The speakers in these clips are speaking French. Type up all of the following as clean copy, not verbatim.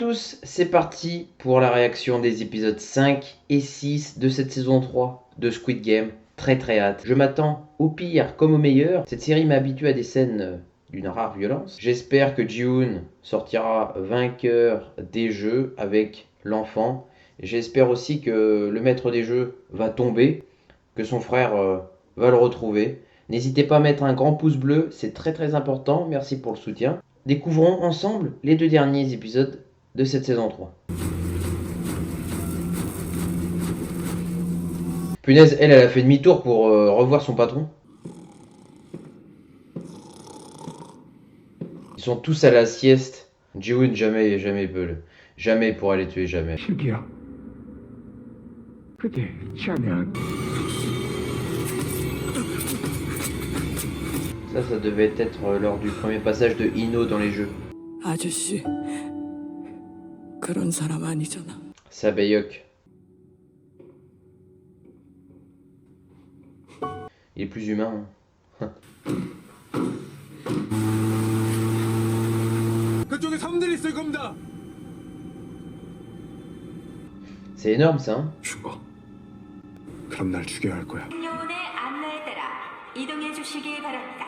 tous, c'est parti pour la réaction des épisodes 5 et 6 de cette saison 3 de Squid Game. Très hâte. Je m'attends au pire comme au meilleur. Cette série m'a habitué à des scènes d'une rare violence. J'espère que Ji-hoon sortira vainqueur des jeux avec l'enfant. J'espère aussi que le maître des jeux va tomber, que son frère va le retrouver. N'hésitez pas à mettre un grand pouce bleu, c'est très important. Merci pour le soutien. Découvrons ensemble les 2 derniers épisodes de cette saison 3. Punaise, elle a fait demi-tour pour revoir son patron. Ils sont tous à la sieste. Ji-hoon jamais peut jamais pourra les tuer, jamais. Ça devait être lors du premier passage de Ino dans les jeux. 아저씨, 그런 사람 아니잖아. Sabayok. Il est plus humain. Hein. C'est énorme ça. Hein. 죽어. 그럼 날 죽여야 할 거야. 요원의 안내에 따라 이동해 주시기 바랍니다.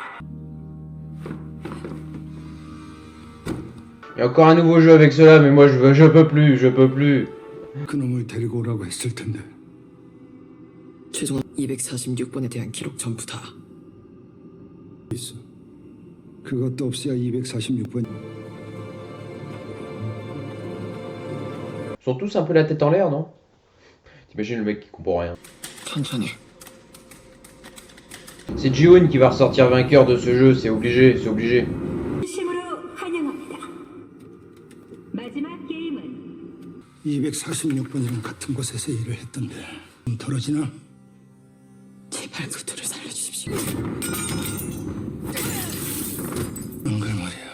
Il y a encore un nouveau jeu avec cela, mais moi je peux plus. 그놈을 데리고 오라고 했을 텐데. 최종 246번에 대한 기록 전부 다. 있어. 그것도 없어야 246번. Ils sont tous un peu la tête en l'air, non? T'imagines le mec qui comprend rien. 천천히. C'est Ji-hoon qui va ressortir vainqueur de ce jeu, c'est obligé. 심으로 환영합니다. 마지막 게임은 246번이랑 같은 곳에서 일을 했던데 좀 덜어지나? 제발 그들을 살려주십시오. 안 그래 말이야.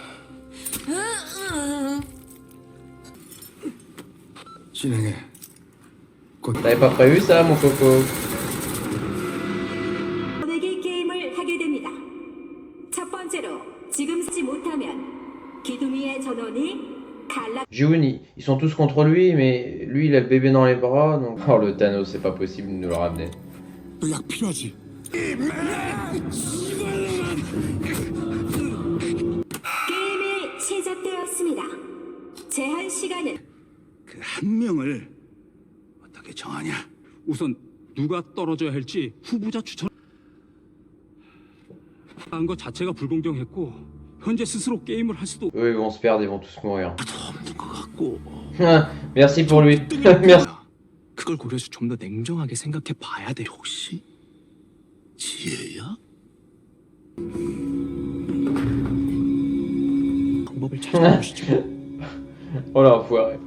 진행해. T'avais pas prévu ça, mon coco? 번역의 게임을 하게 됩니다. 첫 번째로 지금 쓰지 못하면 기둥이의 전원이 갈라. Ji-hoon, ils sont tous contre lui, mais lui il a le bébé dans les bras, donc... Oh le Thanos, c'est pas possible de nous le ramener. 너 약 필요하지? 게임이 시작되었습니다. 제한 시간은 그 한 명을 어떻게 정하냐? 우선 누가 떨어져야 할지 후보자 추천. 한 것 자체가 불공정했고 현재 스스로 게임을 할 수도 Eux ils vont se perdre, ils vont tous mourir. 없는 것 같고. Merci pour lui. Merci. 그걸 고려해서 좀 더 냉정하게 생각해 봐야 돼. 혹시 지혜야? 방법을 찾아보시죠. Oh l'enfoiré.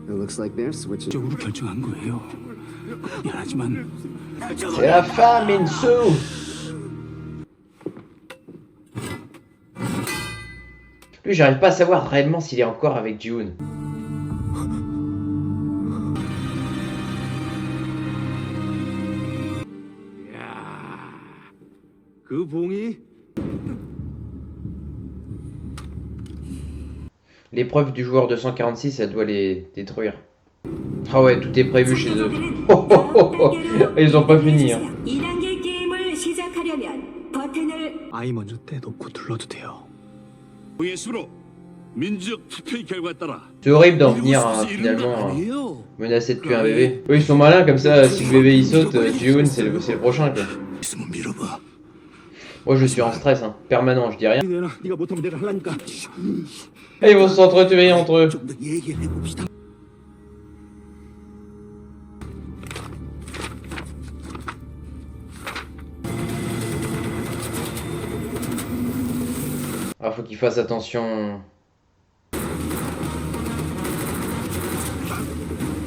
It looks like they're switching. 적으로 결정한 거예요. 미안하지만 C'est la femme, Minsu. Lui, j'arrive pas à savoir réellement s'il est encore avec Ji-hoon. 그 봉이 L'épreuve du joueur 246, elle doit les détruire. Ah ouais, tout est prévu chez eux. Oh. Ils ont pas fini. Hein. 2단계 게임을 시작하려면 버튼을 아이 먼저 떼놓고 눌러도 돼요. C'est horrible d'en venir à, finalement menacer de tuer un bébé. Eux ils sont malins comme ça, si le bébé il saute, Ji-hoon c'est le prochain quoi. Moi je suis en stress, hein, permanent, je dis rien. 네가 못하면 내가 하려니까. Et ils vont s'entretuer entre eux. 좀 더 얘기해 봅시다. Ah, faut qu'il fasse attention.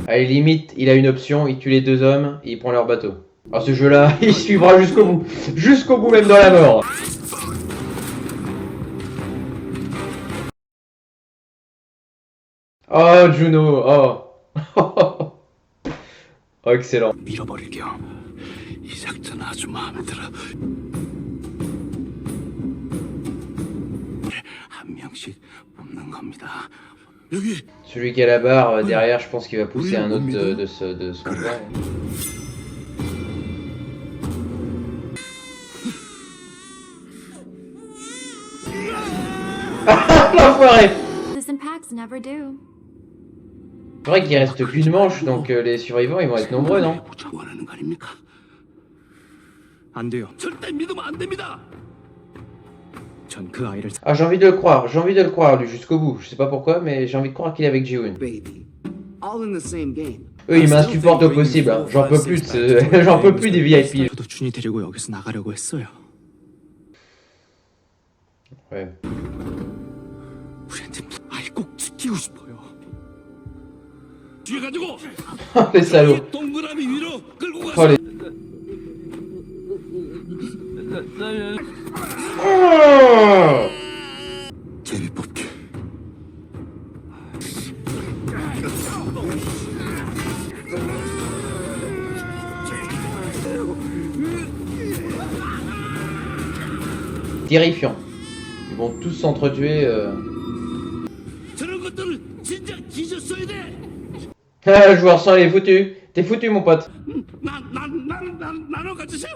Allez, limite, il a une option, il tue les 2 hommes et il prend leur bateau. Ah, ce jeu-là, il suivra jusqu'au bout. Jusqu'au bout, même dans la mort. Oh, Juno, oh. Oh, excellent. 밀어버릴게요. 이 작전 아주 마음에 들어. 한 명씩 뽑는 겁니다. 여기 Celui qui a la barre derrière, je pense qu'il va pousser un autre de son 그래. plan. L'enfoiré! This and packs never do. C'est vrai qu'il reste qu'une manche, donc les survivants ils vont être nombreux, non? 원하는 거 아닙니까? 안 돼요. 절대 믿으면 안 됩니다. 전 그 아이를 Ah, j'ai envie de le croire lui jusqu'au bout. Je sais pas pourquoi, mais j'ai envie de croire qu'il est avec Ji-Hoon. Baby. All in the same game. Eux ils m'insupportent au possible, hein. J'en peux plus j'en peux plus des VIP. 저도 준이 데리고 여기서 나가려고 했어요. Ouais. 우리한테 아이 꼭 지키고 싶어요. 뒤에 가지고 Les salauds. 동그라미 위로 끌고 Oh, 가서 les... Oh 제비 뽑기. Terrifiant. Ils vont tous s'entretuer. 저런 것들을 진짜 기셨어야 돼. Ah, le joueur sang il est foutu. T'es foutu mon pote. 나눠 가주세요.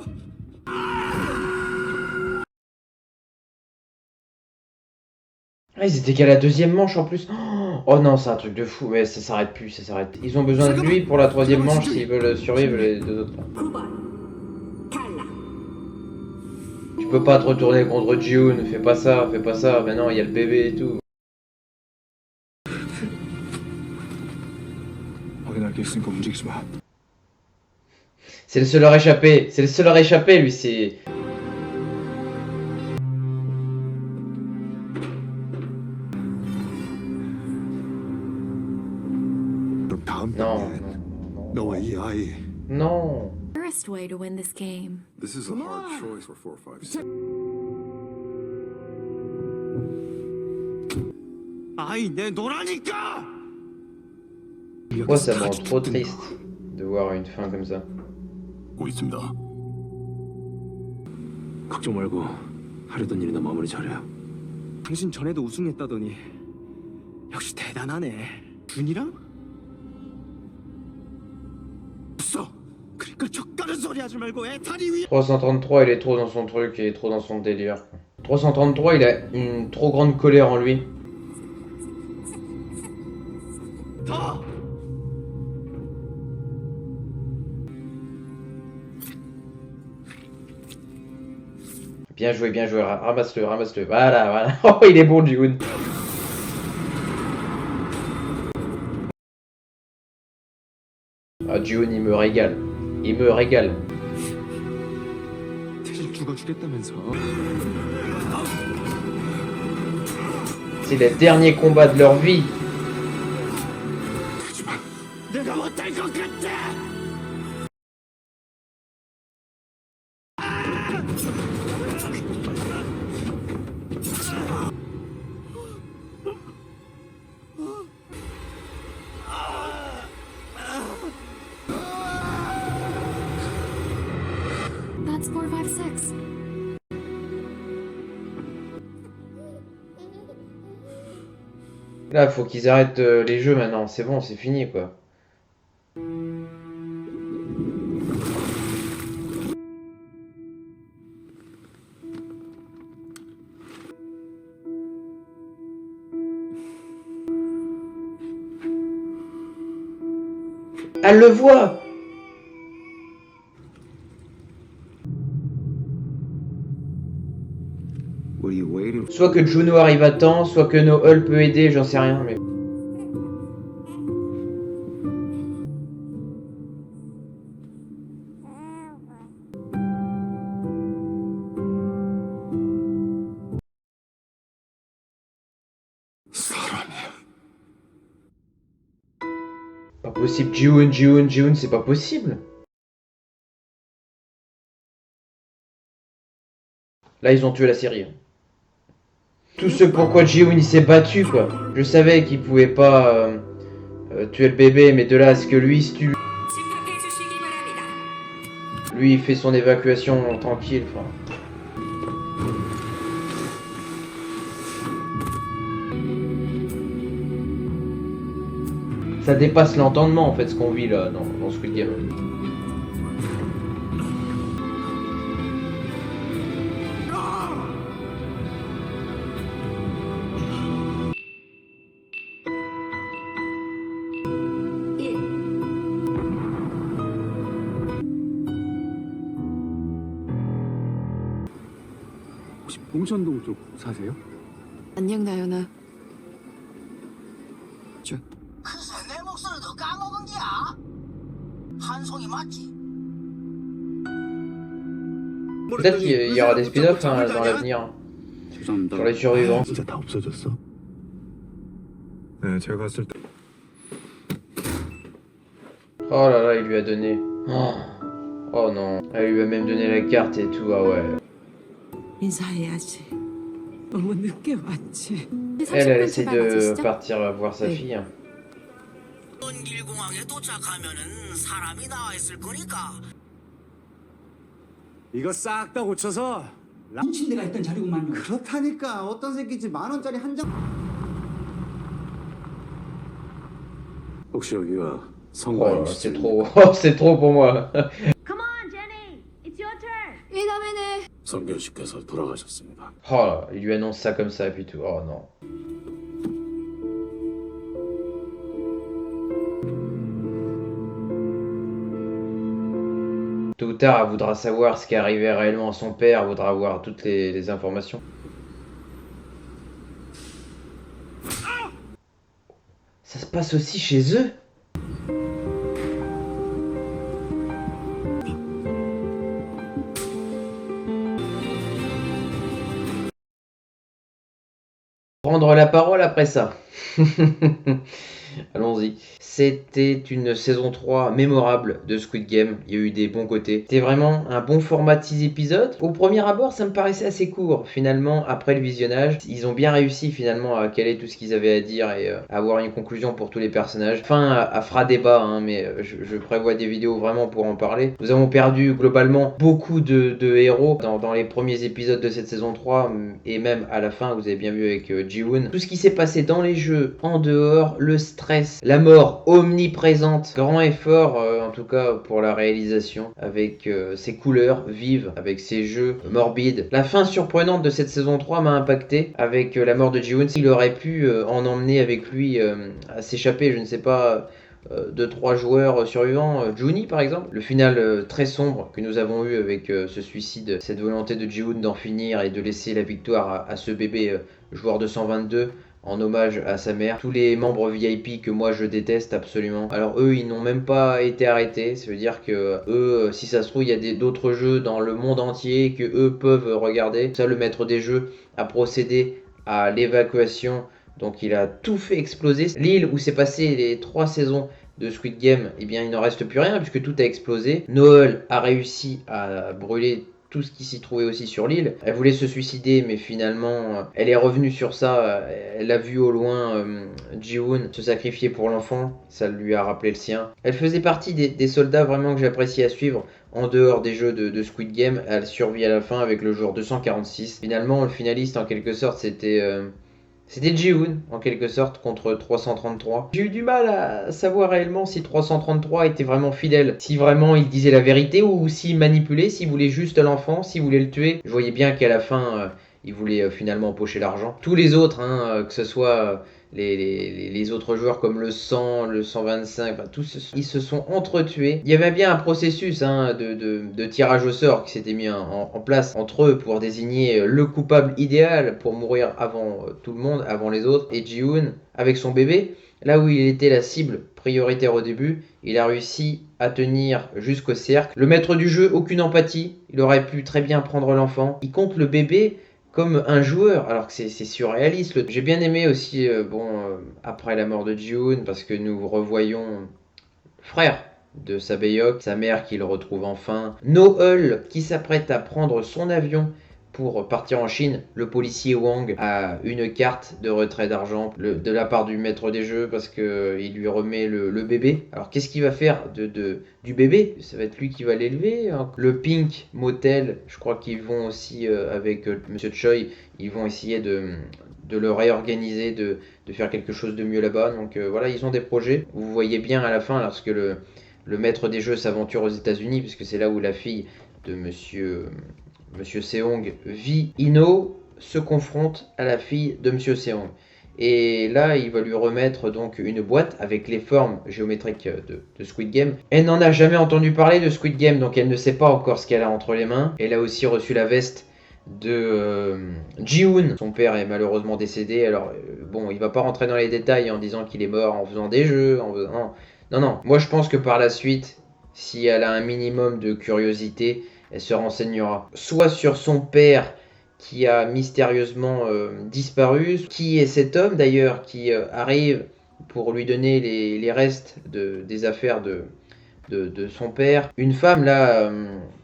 Ah, ils étaient qu'à la deuxième manche en plus. Oh non, c'est un truc de fou. Mais ça s'arrête plus, ça s'arrête. Ils ont besoin de lui pour la troisième manche s'ils veulent survivre les deux autres. 9번 탈락. Tu peux pas te retourner contre Ji-Hoon. Fais pas ça, fais pas ça. Mais non, il y a le bébé et tout. 확인할 게 있으니까 움직이지 마. C'est le seul à réchapper. C'est le seul à réchapper lui. C'est. 그럼 다음 Non. 단계는 너와 이 아이. Non. First way to win this game. This is a hard choice for 4, 5, 6. 아이 내 노라니까. Moi, ça me rend trop triste de voir une fin comme ça. 고 있습니다. 걱정 말고 하려던 일이나 마무리 잘해요. 당신 전에도 우승했다더니 역시 대단하네. 준이랑? 없어. 그러니까 젓가락 소리 하지 말고 애 다리 위. 333, il est trop dans son truc, il est trop dans son délire. 333, il a une trop grande colère en lui. 더. Bien joué, ramasse-le, ramasse-le. Voilà, voilà. Oh, il est bon, Ji-Hoon. Ah, Ji-Hoon, il me régale. Il me régale. 대신 죽어주겠다면서. C'est le dernier combat de leur vie. 내가 못할 것 같아. That's 4, 5, 6. Là, faut qu'ils arrêtent les jeux maintenant. C'est bon, c'est fini, quoi. Elle le voit. What are you waiting for? Soit que Juno arrive à temps, soit que Noel peut aider, j'en sais rien, mais... 사람이야. Pas possible, Ji-Hoon, c'est pas possible. Là, ils ont tué la série. Tout ce pourquoi Ji-Hoon il s'est battu, quoi. Je savais qu'il pouvait pas tuer le bébé, mais de là à ce que lui se tue. 집합해 주시기 바랍니다. Lui, il fait son évacuation tranquille, enfin. Ça dépasse l'entendement en fait ce qu'on vit là dans Squid Game. 혹시 봉천동 쪽 사세요? 안녕 나연아. 저 글쎄 내 목소리도 까먹은 기야. 한송이 맞지? Peut-être qu'il y aura des spin-offs hein, dans l'avenir 죄송합니다. sur les survivants. 진짜 다 없어졌어? 네, 제가 갔을 때 Oh là là, il lui a donné. Oh non, elle lui a même donné la carte et tout, ah ouais. 인사해야지. 너무 늦게 왔지. Elle essaie de partir voir sa fille. 연길공항에 도착하면은 사람이 나와 있을 거니까. 이거 싹 다 고쳐서 침대가 있던 자리구만요. 그렇다니까 어떤 새끼지 10,000원짜리 한 장. 혹시 여기가 Oh, 성광 c'est trop, oh, c'est trop pour moi. Come on, Jenny. It's your turn. 이다음에는 성균 씨께서 돌아가셨습니다. Oh là, il lui annonce ça comme ça et puis tout. Oh non. Tôt ou tard, elle voudra savoir ce qui arrivait réellement à son père, elle voudra avoir toutes les informations. Ça se passe aussi chez eux? Prendre la parole après ça. Allons-y. C'était une saison 3 mémorable de Squid Game. Il y a eu des bons côtés. C'était vraiment un bon format de 6 épisodes. Au premier abord, ça me paraissait assez court. Finalement, après le visionnage, ils ont bien réussi finalement à caler tout ce qu'ils avaient à dire et à avoir une conclusion pour tous les personnages. Fin, elle fera débat, hein, mais je prévois des vidéos vraiment pour en parler. Nous avons perdu globalement beaucoup de héros dans les premiers épisodes de cette saison 3 et même à la fin, vous avez bien vu avec Ji-woon. Tout ce qui s'est passé dans les jeux, en dehors, le stress, la mort omniprésente, grand effort en tout cas pour la réalisation avec ses couleurs vives, avec ses jeux morbides. La fin surprenante de cette saison 3 m'a impacté avec la mort de Ji-woon. Il aurait pu en emmener avec lui à s'échapper, je ne sais pas, 2-3 joueurs survivants, Juni par exemple. Le final très sombre que nous avons eu avec ce suicide, cette volonté de Ji-woon d'en finir et de laisser la victoire à ce bébé joueur de 122 en hommage à sa mère. Tous les membres VIP que moi je déteste absolument. Alors eux, ils n'ont même pas été arrêtés. Ça veut dire que eux, si ça se trouve, il y a d'autres jeux dans le monde entier que eux peuvent regarder. Ça, le maître des jeux a procédé à l'évacuation. Donc il a tout fait exploser. L'île où s'est passé les 3 saisons de Squid Game, eh bien il n'en reste plus rien puisque tout a explosé. Noel a réussi à brûler tout ce qui s'y trouvait aussi sur l'île. Elle voulait se suicider, mais finalement, elle est revenue sur ça. Elle a vu au loin Ji-woon se sacrifier pour l'enfant. Ça lui a rappelé le sien. Elle faisait partie des soldats vraiment que j'appréciais à suivre. En dehors des jeux de Squid Game, elle survit à la fin avec le joueur 246. Finalement, le finaliste, en quelque sorte, c'était Ji-woon, en quelque sorte, contre 333. J'ai eu du mal à savoir réellement si 333 était vraiment fidèle, si vraiment il disait la vérité ou s'il manipulait, s'il voulait juste l'enfant, s'il voulait le tuer. Je voyais bien qu'à la fin, il voulait finalement empocher l'argent. Tous les autres, que ce soit les autres joueurs comme le 100, le 125, tous ils se sont entretués. Il y avait bien un processus de tirage au sort qui s'était mis en place entre eux pour désigner le coupable idéal pour mourir avant tout le monde, avant les autres. Et Ji-woon, avec son bébé, là où il était la cible prioritaire au début, il a réussi à tenir jusqu'au cercle. Le maître du jeu, aucune empathie, il aurait pu très bien prendre l'enfant. Il compte le bébé comme un joueur, alors que c'est surréaliste. J'ai bien aimé aussi, après la mort de Ji-woon, parce que nous revoyons le frère de Sabayok, sa mère qui le retrouve enfin, Noel qui s'apprête à prendre son avion pour partir en Chine. Le policier Wang a une carte de retrait d'argent de la part du maître des jeux parce qu'il lui remet le bébé. Alors qu'est-ce qu'il va faire du bébé? Ça va être lui qui va l'élever. Le Pink Motel, je crois qu'ils vont aussi avec Monsieur Choi, ils vont essayer de le réorganiser, de faire quelque chose de mieux là-bas. Donc voilà, ils ont des projets. Vous voyez bien à la fin, lorsque le maître des jeux s'aventure aux États-Unis, puisque c'est là où la fille de Monsieur Seong vit, Ino se confronte à la fille de Monsieur Seong. Et là, il va lui remettre donc une boîte avec les formes géométriques de Squid Game. Elle n'en a jamais entendu parler de Squid Game, donc elle ne sait pas encore ce qu'elle a entre les mains. Elle a aussi reçu la veste de Ji-hoon. Son père est malheureusement décédé. Alors bon, il va pas rentrer dans les détails en disant qu'il est mort en faisant des jeux. Non. Moi, je pense que par la suite, si elle a un minimum de curiosité, elle se renseignera. Soit sur son père qui a mystérieusement disparu. Qui est cet homme d'ailleurs qui arrive pour lui donner les restes des affaires de son père. Une femme là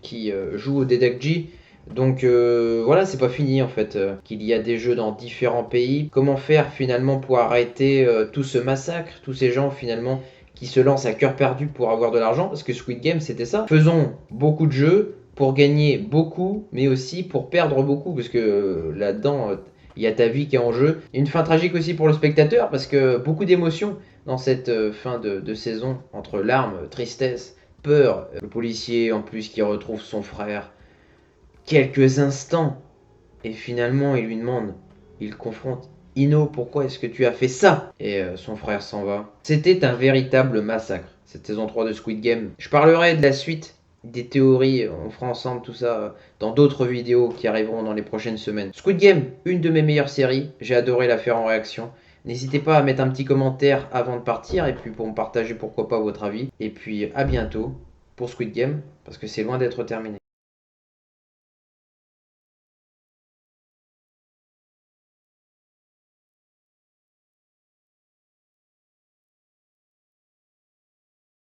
qui joue au Dedekji. Donc voilà, c'est pas fini en fait. Qu'il y a des jeux dans différents pays. Comment faire finalement pour arrêter tout ce massacre, tous ces gens finalement qui se lancent à cœur perdu pour avoir de l'argent. Parce que Squid Game c'était ça. Faisons beaucoup de jeux pour gagner beaucoup, mais aussi pour perdre beaucoup, parce que là-dedans, il y a ta vie qui est en jeu. Une fin tragique aussi pour le spectateur, parce que beaucoup d'émotions dans cette fin de saison, entre larmes, tristesse, peur, le policier en plus qui retrouve son frère quelques instants, et finalement il lui demande, il confronte, Ino, pourquoi est-ce que tu as fait ça? Et son frère s'en va. C'était un véritable massacre, cette saison 3 de Squid Game. Je parlerai de la suite, des théories, on fera ensemble tout ça dans d'autres vidéos qui arriveront dans les prochaines semaines. Squid Game, une de mes meilleures séries, j'ai adoré la faire en réaction. N'hésitez pas à mettre un petit commentaire avant de partir et puis pour me partager pourquoi pas votre avis. Et puis à bientôt pour Squid Game parce que c'est loin d'être terminé.